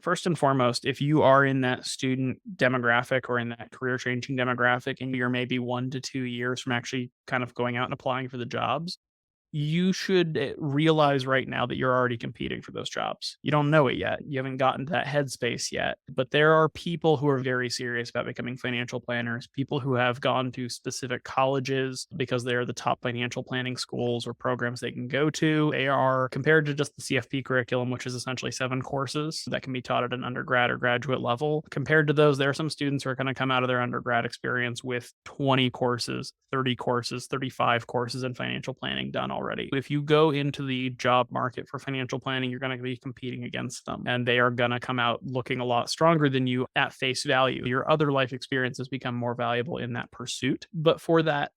First and foremost, if you are in that student demographic or in that career changing demographic and you're maybe 1 to 2 years from actually kind of going out and applying for the jobs, you should realize right now that you're already competing for those jobs. You don't know it yet. You haven't gotten to that headspace yet. But there are people who are very serious about becoming financial planners, people who have gone to specific colleges because they're the top financial planning schools or programs they can go to. They are compared to just the CFP curriculum, which is essentially 7 courses that can be taught at an undergrad or graduate level. Compared to those, there are some students who are going to come out of their undergrad experience with 20 courses, 30 courses, 35 courses in financial planning done already. If you go into the job market for financial planning, you're going to be competing against them and they are going to come out looking a lot stronger than you at face value. Your other life experiences become more valuable in that pursuit. But for that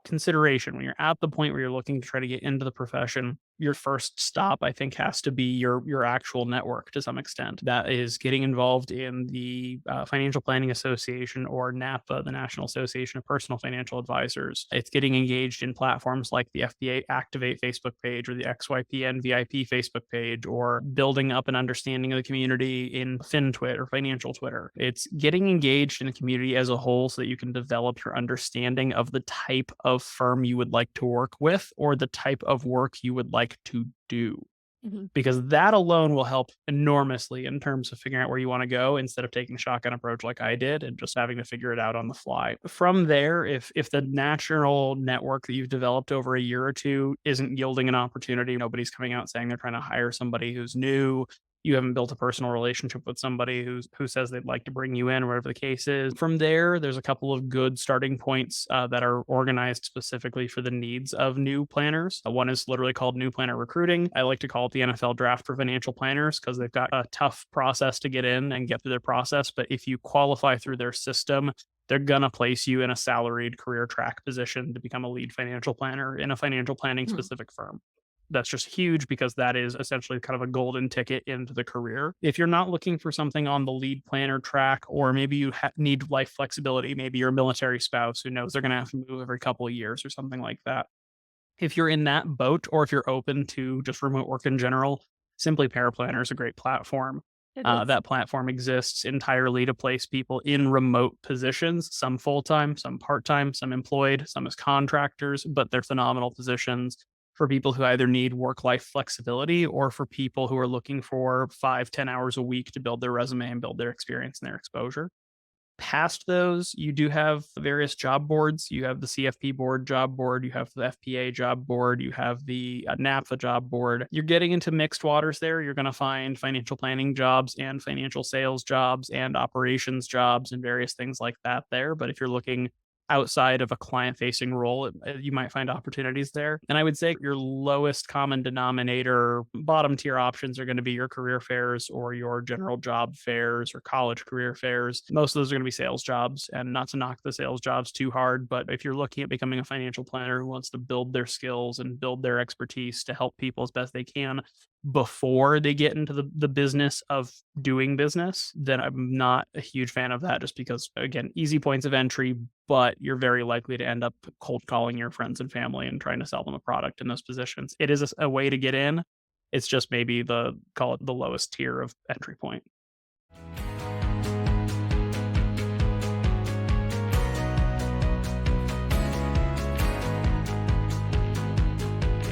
consideration, when you're at the point where you're looking to try to get into the profession, your first stop, I think, has to be your actual network to some extent. That is getting involved in the Financial Planning Association or NAPA, the National Association of Personal Financial Advisors. It's getting engaged in platforms like the FBA Activate Facebook page or the XYPN VIP Facebook page, or building up an understanding of the community in FinTwit or Financial Twitter. It's getting engaged in the community as a whole so that you can develop your understanding of the type of firm you would like to work with or the type of work you would like to do, Mhm. because that alone will help enormously in terms of figuring out where you want to go instead of taking a shotgun approach like I did and just having to figure it out on the fly. From there, if the natural network that you've developed over a year or two isn't yielding an opportunity, nobody's coming out saying they're trying to hire somebody who's new, you haven't built a personal relationship with somebody who says they'd like to bring you in, whatever the case is. From there, there's a couple of good starting points that are organized specifically for the needs of new planners. One is literally called New Planner Recruiting. I like to call it the NFL Draft for financial planners because they've got a tough process to get in and get through their process. But if you qualify through their system, they're going to place you in a salaried career track position to become a lead financial planner in a financial planning Mhm. specific firm. That's just huge because that is essentially kind of a golden ticket into the career. If you're not looking for something on the lead planner track, or maybe you need life flexibility, maybe you're a military spouse who knows they're going to have to move every couple of years or something like that. If you're in that boat, or if you're open to just remote work in general, Simply Paraplanner is a great platform. It is. That platform exists entirely to place people in remote positions, some full time, some part time, some employed, some as contractors, but they're phenomenal positions for people who either need work life flexibility or for people who are looking for 5, 10 hours a week to build their resume and build their experience and their exposure. Past those, you do have various job boards. You have the CFP board job board, you have the FPA job board, you have the NAPFA job board. You're getting into mixed waters there. You're going to find financial planning jobs and financial sales jobs and operations jobs and various things like that there. But if you're looking outside of a client facing role, you might find opportunities there. And I would say your lowest common denominator, bottom tier options are going to be your career fairs or your general job fairs or college career fairs. Most of those are going to be sales jobs, and not to knock the sales jobs too hard. But if you're looking at becoming a financial planner who wants to build their skills and build their expertise to help people as best they can before they get into the business of doing business, then I'm not a huge fan of that just because, again, easy points of entry, but you're very likely to end up cold calling your friends and family and trying to sell them a product in those positions. It is a way to get in. It's just maybe call it the lowest tier of entry point.